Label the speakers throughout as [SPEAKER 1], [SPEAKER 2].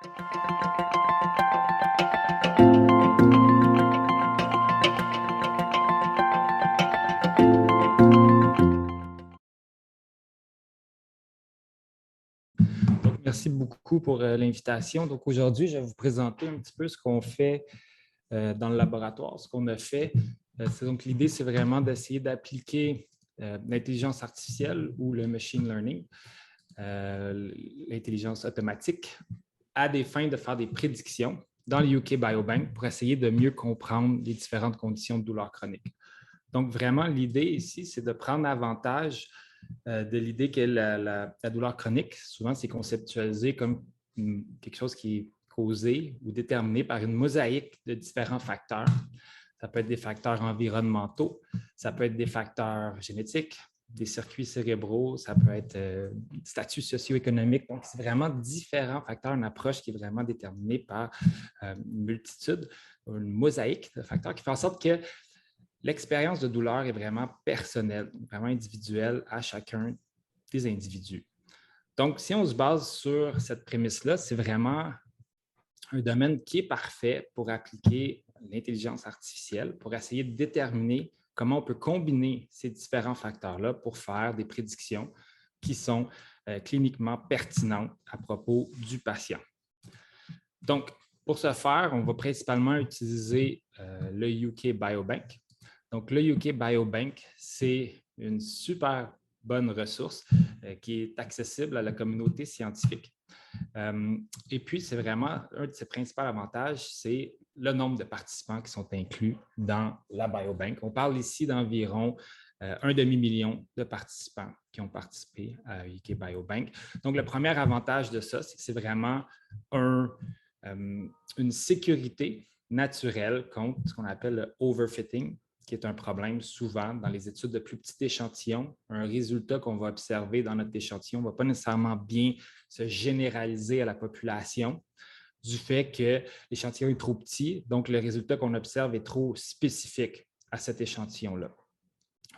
[SPEAKER 1] Donc, merci beaucoup pour l'invitation. Donc, aujourd'hui, je vais vous présenter un petit peu ce qu'on fait dans le laboratoire, ce qu'on a fait. Donc, l'idée, c'est vraiment d'essayer d'appliquer l'intelligence artificielle ou le machine learning, l'intelligence automatique, à des fins de faire des prédictions dans le UK Biobank pour essayer de mieux comprendre les différentes conditions de douleur chronique. Donc, vraiment, l'idée ici, c'est de prendre avantage de l'idée que la douleur chronique, souvent, c'est conceptualisé comme quelque chose qui est causé ou déterminé par une mosaïque de différents facteurs. Ça peut être des facteurs environnementaux, ça peut être des facteurs génétiques, des circuits cérébraux, ça peut être statut socio-économique. Donc, c'est vraiment différents facteurs, une approche qui est vraiment déterminée par une multitude, une mosaïque de facteurs qui fait en sorte que l'expérience de douleur est vraiment personnelle, vraiment individuelle à chacun des individus. Donc, si on se base sur cette prémisse-là, c'est vraiment un domaine qui est parfait pour appliquer l'intelligence artificielle, pour essayer de déterminer comment on peut combiner ces différents facteurs-là pour faire des prédictions qui sont cliniquement pertinentes à propos du patient. Donc, pour ce faire, on va principalement utiliser le UK Biobank. Donc, le UK Biobank, c'est une super bonne ressource qui est accessible à la communauté scientifique. Et puis, c'est vraiment un de ses principaux avantages, c'est le nombre de participants qui sont inclus dans la Biobank. On parle ici d'environ un demi-million de participants qui ont participé à UK Biobank. Donc, le premier avantage de ça, c'est que c'est vraiment une sécurité naturelle contre ce qu'on appelle le overfitting, qui est un problème souvent dans les études de plus petits échantillons. Un résultat qu'on va observer dans notre échantillon ne va pas nécessairement bien se généraliser à la population du fait que l'échantillon est trop petit, donc le résultat qu'on observe est trop spécifique à cet échantillon-là.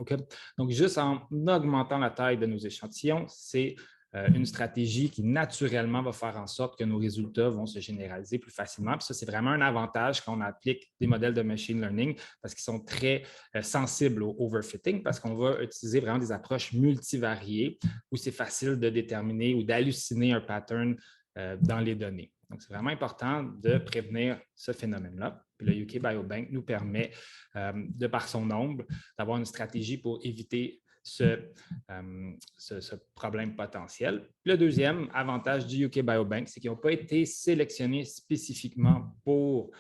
[SPEAKER 1] Okay? Donc, juste en augmentant la taille de nos échantillons, c'est une stratégie qui naturellement va faire en sorte que nos résultats vont se généraliser plus facilement. Puis ça, c'est vraiment un avantage quand on applique des modèles de machine learning parce qu'ils sont très sensibles au overfitting parce qu'on va utiliser vraiment des approches multivariées où c'est facile de déterminer ou d'halluciner un pattern dans les données. Donc, c'est vraiment important de prévenir ce phénomène-là. Puis le UK Biobank nous permet, de par son nombre, d'avoir une stratégie pour éviter ce problème potentiel. Le deuxième avantage du UK Biobank, c'est qu'ils n'ont pas été sélectionnés spécifiquement pour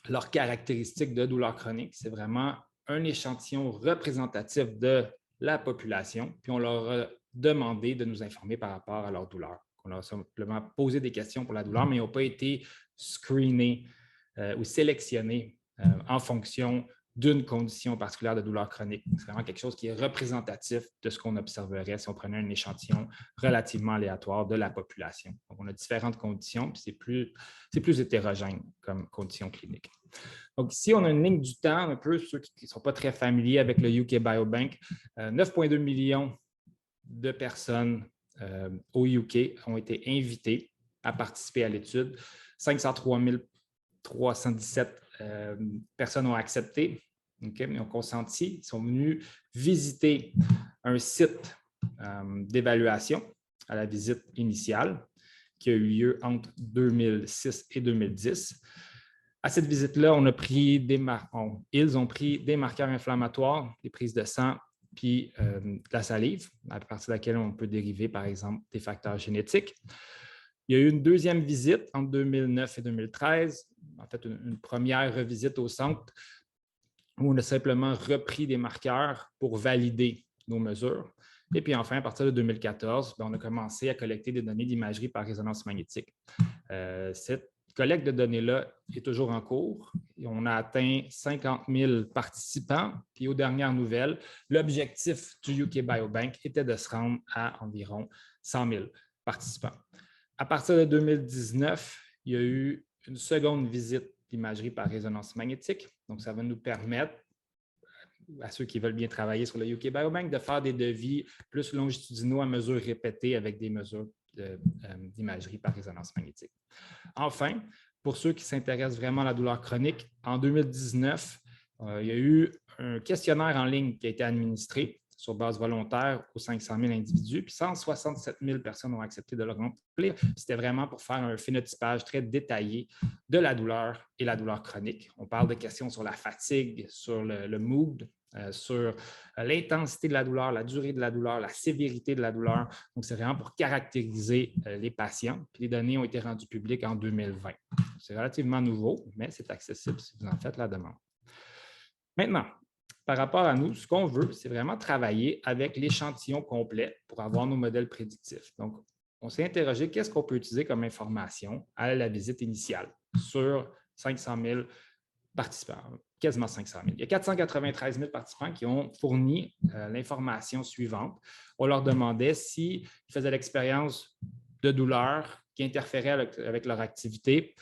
[SPEAKER 1] leurs caractéristiques de douleur chronique. C'est vraiment un échantillon représentatif de la population, puis on leur a demandé de nous informer par rapport à leur douleur. On leur a simplement posé des questions pour la douleur, mais ils n'ont pas été screenés ou sélectionnés en fonction d'une condition particulière de douleur chronique. C'est vraiment quelque chose qui est représentatif de ce qu'on observerait si on prenait un échantillon relativement aléatoire de la population. Donc, on a différentes conditions, puis c'est plus hétérogène comme condition clinique. Donc, ici, on a une ligne du temps, un peu ceux qui ne sont pas très familiers avec le UK Biobank. 9,2 millions de personnes au UK ont été invitées à participer à l'étude. 503 317 personnes ont accepté, okay, mais ont consenti, ils sont venus visiter un site d'évaluation à la visite initiale qui a eu lieu entre 2006 et 2010. À cette visite-là, ils ont pris des marqueurs inflammatoires, des prises de sang, puis de la salive, à partir de laquelle on peut dériver, par exemple, des facteurs génétiques. Il y a eu une deuxième visite entre 2009 et 2013, en fait une première revisite au centre où on a simplement repris des marqueurs pour valider nos mesures. Et puis enfin, à partir de 2014, on a commencé à collecter des données d'imagerie par résonance magnétique. Cette collecte de données-là est toujours en cours. Et on a atteint 50 000 participants. Puis aux dernières nouvelles, l'objectif du UK Biobank était de se rendre à environ 100 000 participants. À partir de 2019, il y a eu une seconde visite d'imagerie par résonance magnétique. Donc, ça va nous permettre, à ceux qui veulent bien travailler sur le UK Biobank, de faire des devis plus longitudinaux à mesure répétée avec des mesures d'imagerie par résonance magnétique. Enfin, pour ceux qui s'intéressent vraiment à la douleur chronique, en 2019, il y a eu un questionnaire en ligne qui a été administré sur base volontaire aux 500 000 individus, puis 167 000 personnes ont accepté de le remplir. C'était vraiment pour faire un phénotypage très détaillé de la douleur et la douleur chronique. On parle de questions sur la fatigue, sur le mood, sur l'intensité de la douleur, la durée de la douleur, la sévérité de la douleur. Donc, c'est vraiment pour caractériser les patients. Puis les données ont été rendues publiques en 2020. C'est relativement nouveau, mais c'est accessible si vous en faites la demande. Maintenant, par rapport à nous, ce qu'on veut, c'est vraiment travailler avec l'échantillon complet pour avoir nos modèles prédictifs. Donc, on s'est interrogé qu'est-ce qu'on peut utiliser comme information à la visite initiale sur 500 000 participants, quasiment 500 000. Il y a 493 000 participants qui ont fourni l'information suivante. On leur demandait s'ils faisaient l'expérience de douleur qui interférait avec leur activité.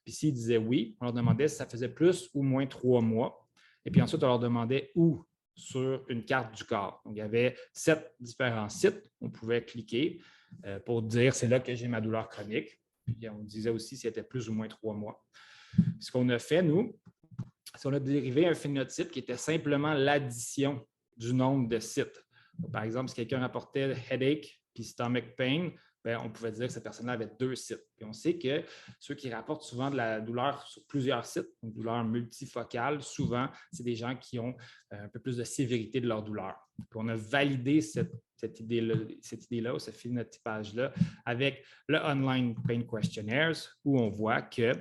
[SPEAKER 1] Puis s'ils disaient oui, on leur demandait si ça faisait plus ou moins 3 mois. Et puis ensuite, on leur demandait où sur une carte du corps. Donc, il y avait 7 différents sites. On pouvait cliquer pour dire c'est là que j'ai ma douleur chronique. Puis on disait aussi si c'était plus ou moins 3 mois. Ce qu'on a fait, nous, c'est qu'on a dérivé un phénotype qui était simplement l'addition du nombre de sites. Donc, par exemple, si quelqu'un rapportait headache puis stomach pain, bien, on pouvait dire que cette personne-là avait 2 sites. Puis on sait que ceux qui rapportent souvent de la douleur sur plusieurs sites, une douleur multifocale, souvent, c'est des gens qui ont un peu plus de sévérité de leur douleur. Puis on a validé cette idée-là ou ce phénotypage-là avec le Online Pain Questionnaires où on voit que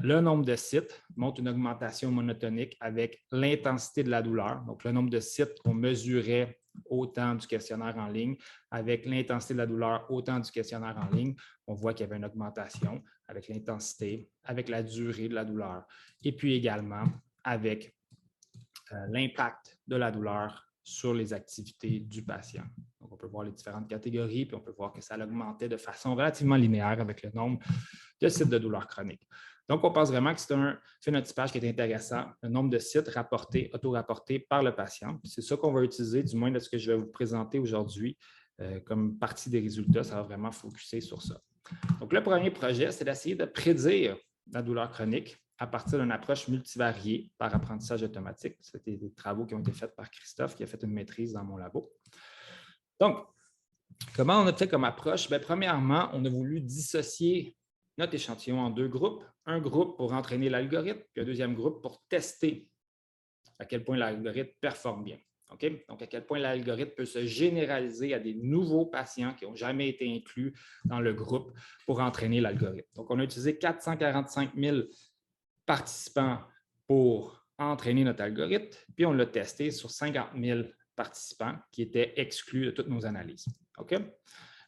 [SPEAKER 1] le nombre de sites montre une augmentation monotonique avec l'intensité de la douleur. Donc, le nombre de sites qu'on mesurait au temps du questionnaire en ligne avec l'intensité de la douleur au temps du questionnaire en ligne, on voit qu'il y avait une augmentation avec l'intensité, avec la durée de la douleur et puis également avec l'impact de la douleur sur les activités du patient. Donc, on peut voir les différentes catégories, puis on peut voir que ça augmentait de façon relativement linéaire avec le nombre de sites de douleur chronique. Donc, on pense vraiment que c'est un phénotypage qui est intéressant, le nombre de sites rapportés, auto-rapportés par le patient. C'est ça qu'on va utiliser, du moins de ce que je vais vous présenter aujourd'hui comme partie des résultats. Ça va vraiment focuser sur ça. Donc, le premier projet, c'est d'essayer de prédire la douleur chronique à partir d'une approche multivariée par apprentissage automatique. C'était des travaux qui ont été faits par Christophe, qui a fait une maîtrise dans mon labo. Donc, comment on a fait comme approche? Bien, premièrement, on a voulu dissocier notre échantillon en 2 groupes. Un groupe pour entraîner l'algorithme, puis un deuxième groupe pour tester à quel point l'algorithme performe bien. Okay? Donc, à quel point l'algorithme peut se généraliser à des nouveaux patients qui n'ont jamais été inclus dans le groupe pour entraîner l'algorithme. Donc, on a utilisé 445 000 participants pour entraîner notre algorithme, puis on l'a testé sur 50 000 participants qui étaient exclus de toutes nos analyses. Okay?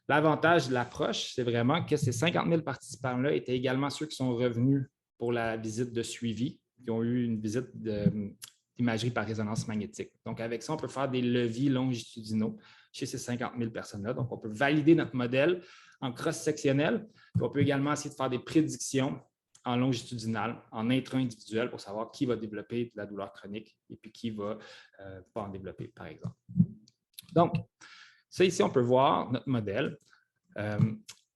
[SPEAKER 1] L'avantage de l'approche, c'est vraiment que ces 50 000 participants-là étaient également ceux qui sont revenus pour la visite de suivi, qui ont eu une visite d'imagerie par résonance magnétique. Donc, avec ça, on peut faire des leviers longitudinaux chez ces 50 000 personnes-là. Donc, on peut valider notre modèle en cross-sectionnel, puis on peut également essayer de faire des prédictions en longitudinal, en intra-individuel pour savoir qui va développer de la douleur chronique et puis qui ne va pas en développer, par exemple. Donc, ça ici, on peut voir notre modèle.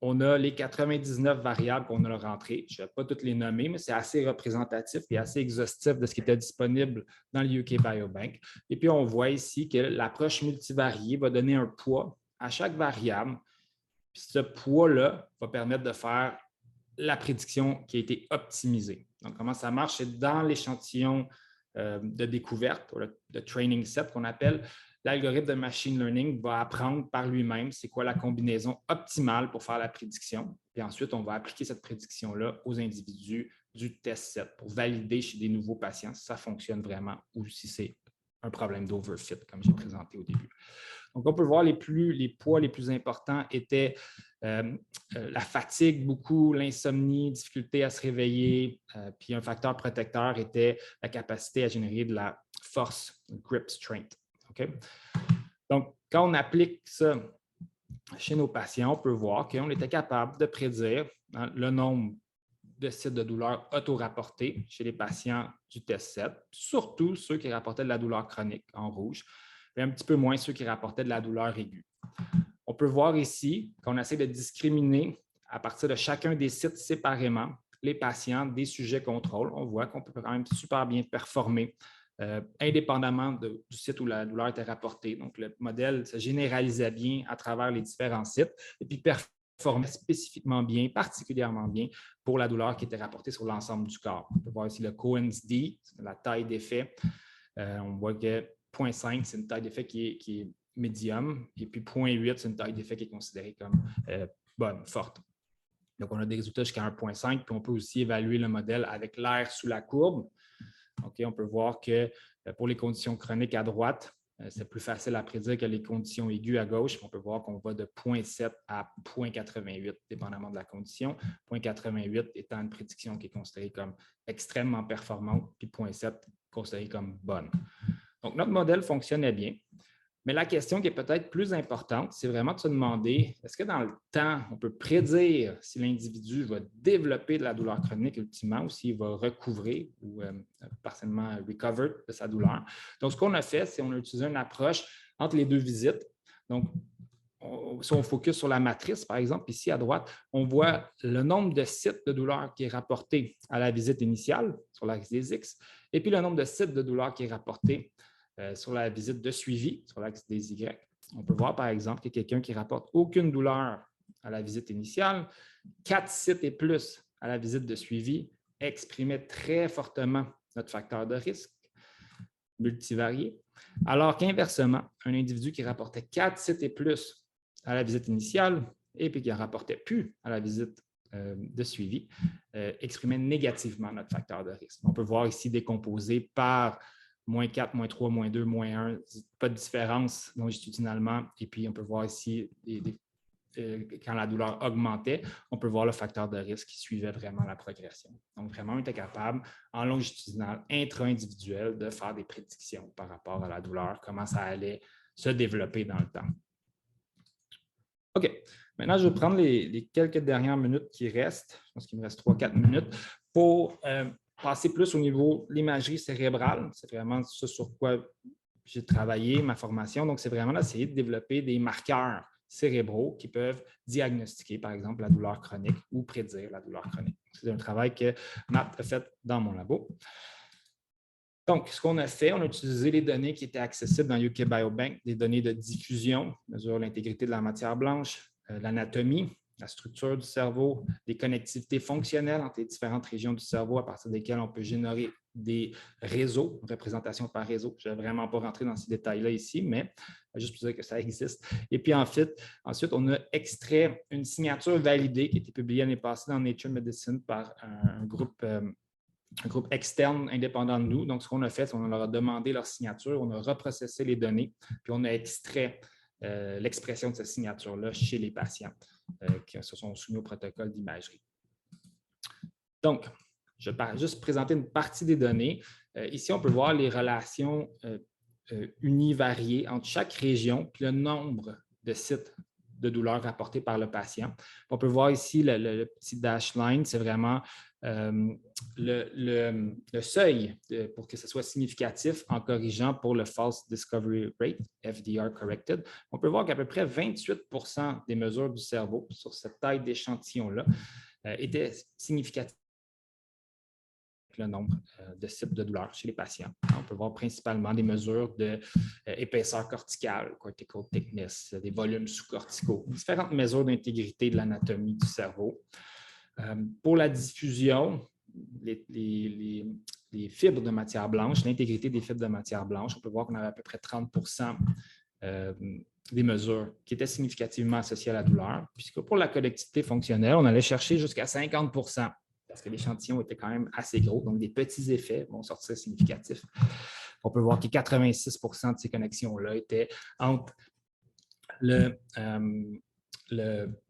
[SPEAKER 1] On a les 99 variables qu'on a rentrées. Je ne vais pas toutes les nommer, mais c'est assez représentatif et assez exhaustif de ce qui était disponible dans le UK Biobank. Et puis, on voit ici que l'approche multivariée va donner un poids à chaque variable. Puis ce poids-là va permettre de faire la prédiction qui a été optimisée. Donc, comment ça marche? C'est dans l'échantillon de découverte, le training set qu'on appelle. L'algorithme de machine learning va apprendre par lui-même c'est quoi la combinaison optimale pour faire la prédiction. Puis ensuite, on va appliquer cette prédiction-là aux individus du test set pour valider chez des nouveaux patients si ça fonctionne vraiment ou si c'est un problème d'overfit, comme j'ai présenté au début. Donc, on peut voir les poids les plus importants étaient la fatigue, beaucoup, l'insomnie, difficulté à se réveiller, puis un facteur protecteur était la capacité à générer de la force, grip strength. Okay? Donc, quand on applique ça chez nos patients, on peut voir qu'on était capable de prédire le nombre de sites de douleur auto-rapportés chez les patients du test set, surtout ceux qui rapportaient de la douleur chronique en rouge, et un petit peu moins ceux qui rapportaient de la douleur aiguë. On peut voir ici qu'on essaie de discriminer à partir de chacun des sites séparément les patients des sujets contrôle. On voit qu'on peut quand même super bien performer indépendamment du site où la douleur était rapportée. Donc, le modèle se généralisait bien à travers les différents sites et puis performait spécifiquement bien, particulièrement bien pour la douleur qui était rapportée sur l'ensemble du corps. On peut voir ici le Cohen's D, la taille d'effet. On voit que 0,5, c'est une taille d'effet qui est médium, et puis 0,8, c'est une taille d'effet qui est considérée comme bonne, forte. Donc, on a des résultats jusqu'à 1,5, puis on peut aussi évaluer le modèle avec l'air sous la courbe. Okay, on peut voir que pour les conditions chroniques à droite, c'est plus facile à prédire que les conditions aiguës à gauche. On peut voir qu'on va de 0,7 à 0,88, dépendamment de la condition. 0,88 étant une prédiction qui est considérée comme extrêmement performante, puis 0,7 considérée comme bonne. Donc, notre modèle fonctionnait bien. Mais la question qui est peut-être plus importante, c'est vraiment de se demander, est-ce que dans le temps, on peut prédire si l'individu va développer de la douleur chronique ultimement ou s'il va recouvrer ou partiellement recover de sa douleur? Donc, ce qu'on a fait, c'est qu'on a utilisé une approche entre les deux visites. Donc, si on focus sur la matrice, par exemple, ici à droite, on voit le nombre de sites de douleur qui est rapporté à la visite initiale sur l'axe des X, et puis le nombre de sites de douleur qui est rapporté sur la visite de suivi, sur l'axe des Y. On peut voir, par exemple, que quelqu'un qui ne rapporte aucune douleur à la visite initiale, 4 sites et plus à la visite de suivi, exprimait très fortement notre facteur de risque multivarié, alors qu'inversement, un individu qui rapportait 4 sites et plus à la visite initiale et puis qui ne rapportait plus à la visite de suivi, exprimait négativement notre facteur de risque. On peut voir ici décomposé par -4, -3, -2, -1, pas de différence longitudinalement. Et puis, on peut voir ici, quand la douleur augmentait, on peut voir le facteur de risque qui suivait vraiment la progression. Donc, vraiment, on était capable, en longitudinal intra-individuel, de faire des prédictions par rapport à la douleur, comment ça allait se développer dans le temps. OK. Maintenant, je vais prendre les quelques dernières minutes qui restent. Je pense qu'il me reste 3-4 minutes pour passer plus au niveau de l'imagerie cérébrale. C'est vraiment ce sur quoi j'ai travaillé, ma formation. Donc, c'est vraiment d'essayer de développer des marqueurs cérébraux qui peuvent diagnostiquer, par exemple, la douleur chronique ou prédire la douleur chronique. C'est un travail que Matt a fait dans mon labo. Donc, ce qu'on a fait, on a utilisé les données qui étaient accessibles dans UK Biobank, des données de diffusion, mesure l'intégrité de la matière blanche, l'anatomie, la structure du cerveau, les connectivités fonctionnelles entre les différentes régions du cerveau à partir desquelles on peut générer des réseaux, représentation par réseau. Je ne vais vraiment pas rentrer dans ces détails-là ici, mais juste pour dire que ça existe. Et puis ensuite, on a extrait une signature validée qui a été publiée l'année passée dans Nature Medicine par un groupe externe indépendant de nous. Donc, ce qu'on a fait, c'est qu'on leur a demandé leur signature, on a reprocessé les données, puis on a extrait l'expression de cette signature-là chez les patients qui se sont soumis au protocole d'imagerie. Donc, je vais juste présenter une partie des données. Ici, on peut voir les relations univariées entre chaque région puis le nombre de sites de douleur rapportés par le patient. On peut voir ici le petit dash line, c'est vraiment le seuil pour que ce soit significatif en corrigeant pour le False Discovery Rate, FDR Corrected. On peut voir qu'à peu près 28% des mesures du cerveau sur cette taille d'échantillon-là étaient significatives le nombre de sites de douleur chez les patients. On peut voir principalement des mesures d'épaisseur corticale, cortical thickness, des volumes sous-corticaux, différentes mesures d'intégrité de l'anatomie du cerveau. Pour la diffusion, les fibres de matière blanche, l'intégrité des fibres de matière blanche, on peut voir qu'on avait à peu près 30% des mesures qui étaient significativement associées à la douleur, puisque pour la connectivité fonctionnelle, on allait chercher jusqu'à 50%. Parce que l'échantillon était quand même assez gros, donc des petits effets vont sortir significatifs. On peut voir que 86% de ces connexions-là étaient entre le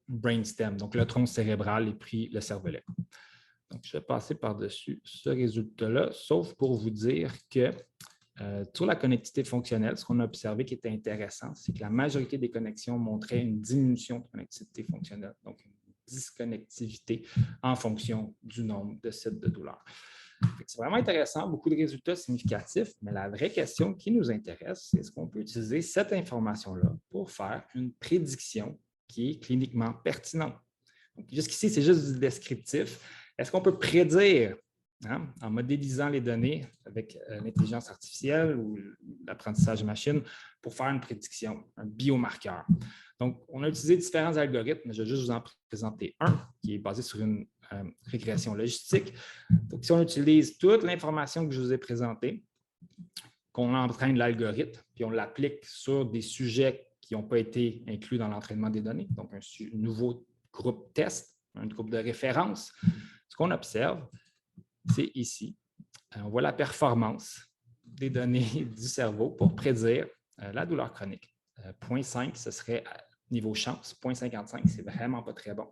[SPEAKER 1] brainstem, donc le tronc cérébral et puis le cervelet. Donc, je vais passer par-dessus ce résultat-là, sauf pour vous dire que sur la connectivité fonctionnelle, ce qu'on a observé qui était intéressant, c'est que la majorité des connexions montraient une diminution de connectivité fonctionnelle, donc une disconnectivité en fonction du nombre de sites de douleur. C'est vraiment intéressant, beaucoup de résultats significatifs, mais la vraie question qui nous intéresse, c'est est-ce qu'on peut utiliser cette information-là pour pour faire une prédiction qui est cliniquement pertinente. Jusqu'ici, c'est juste du descriptif. Est-ce qu'on peut prédire, en modélisant les données avec l'intelligence artificielle ou l'apprentissage machine, pour faire une prédiction, un biomarqueur? Donc, on a utilisé différents algorithmes. Je vais juste vous en présenter un qui est basé sur une régression logistique. Donc, si on utilise toute l'information que je vous ai présentée, qu'on entraîne l'algorithme, puis on l'applique sur des sujets qui n'ont pas été inclus dans l'entraînement des données, donc un nouveau groupe test, un groupe de référence, ce qu'on observe, c'est ici. On voit la performance des données du cerveau pour prédire la douleur chronique. 0,5, ce serait niveau chance. 0,55, c'est vraiment pas très bon.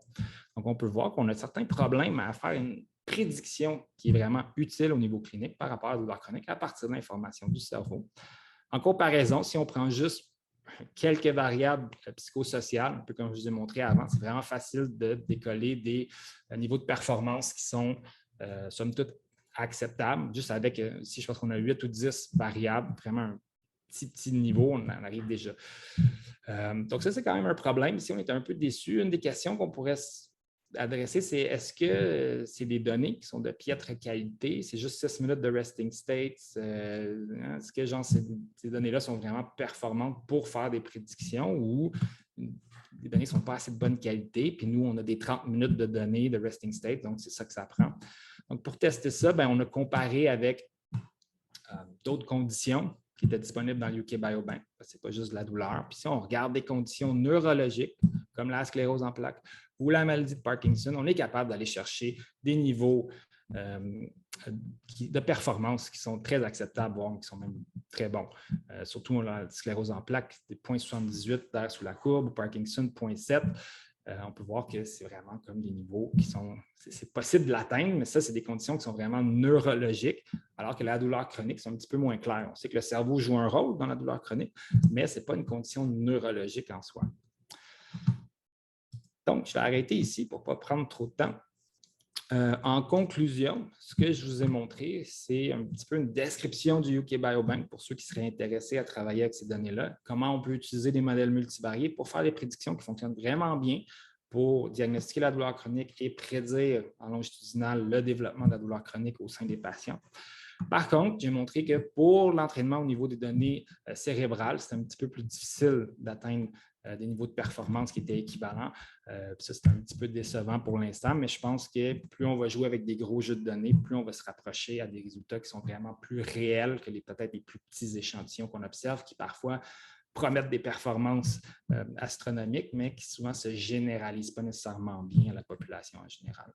[SPEAKER 1] Donc, on peut voir qu'on a certains problèmes à faire une prédiction qui est vraiment utile au niveau clinique par rapport à la douleur chronique à partir de l'information du cerveau. En comparaison, si on prend juste quelques variables psychosociales, un peu comme je vous ai montré avant, c'est vraiment facile de décoller des niveaux de performance qui sont, somme toute, acceptables. Juste avec, si je pense qu'on a 8 ou 10 variables, vraiment un petit niveau, on en arrive déjà. Donc, ça, c'est quand même un problème. Si on est un peu déçu, une des questions qu'on pourrait adresser, c'est est-ce que c'est des données qui sont de piètre qualité? C'est juste 6 minutes de resting state? Est-ce que genre, ces données-là sont vraiment performantes pour faire des prédictions ou les données ne sont pas assez de bonne qualité? Puis nous, on a des 30 minutes de données de resting state, donc c'est ça que ça prend. Donc, pour tester ça, on a comparé avec d'autres conditions qui étaient disponibles dans UK Biobank. Ce n'est pas juste de la douleur. Puis si on regarde des conditions neurologiques, comme la sclérose en plaques ou la maladie de Parkinson, on est capable d'aller chercher des niveaux de performance qui sont très acceptables, voire qui sont même très bons. Surtout la sclérose en plaques, des 0,78 d'air sous la courbe, ou Parkinson, 0,7. On peut voir que c'est vraiment comme des niveaux qui sont, c'est possible de l'atteindre, mais ça, c'est des conditions qui sont vraiment neurologiques, alors que la douleur chronique, c'est un petit peu moins clair. On sait que le cerveau joue un rôle dans la douleur chronique, mais ce n'est pas une condition neurologique en soi. Donc, je vais arrêter ici pour ne pas prendre trop de temps. En conclusion, ce que je vous ai montré, c'est un petit peu une description du UK Biobank pour ceux qui seraient intéressés à travailler avec ces données-là. Comment on peut utiliser des modèles multivariés pour faire des prédictions qui fonctionnent vraiment bien pour diagnostiquer la douleur chronique et prédire en longitudinal le développement de la douleur chronique au sein des patients. Par contre, j'ai montré que pour l'entraînement au niveau des données cérébrales, c'est un petit peu plus difficile d'atteindre des niveaux de performance qui étaient équivalents. Ça, c'est un petit peu décevant pour l'instant, mais je pense que plus on va jouer avec des gros jeux de données, plus on va se rapprocher à des résultats qui sont vraiment plus réels que peut-être les plus petits échantillons qu'on observe, qui parfois promettent des performances astronomiques, mais qui souvent ne se généralisent pas nécessairement bien à la population en général.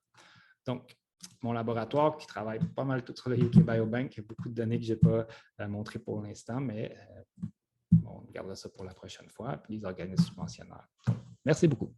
[SPEAKER 1] Donc, mon laboratoire qui travaille pas mal tout sur le UK Biobank, il y a beaucoup de données que je n'ai pas montrées pour l'instant, mais on gardera ça pour la prochaine fois, puis les organismes subventionnaires. Donc, merci beaucoup.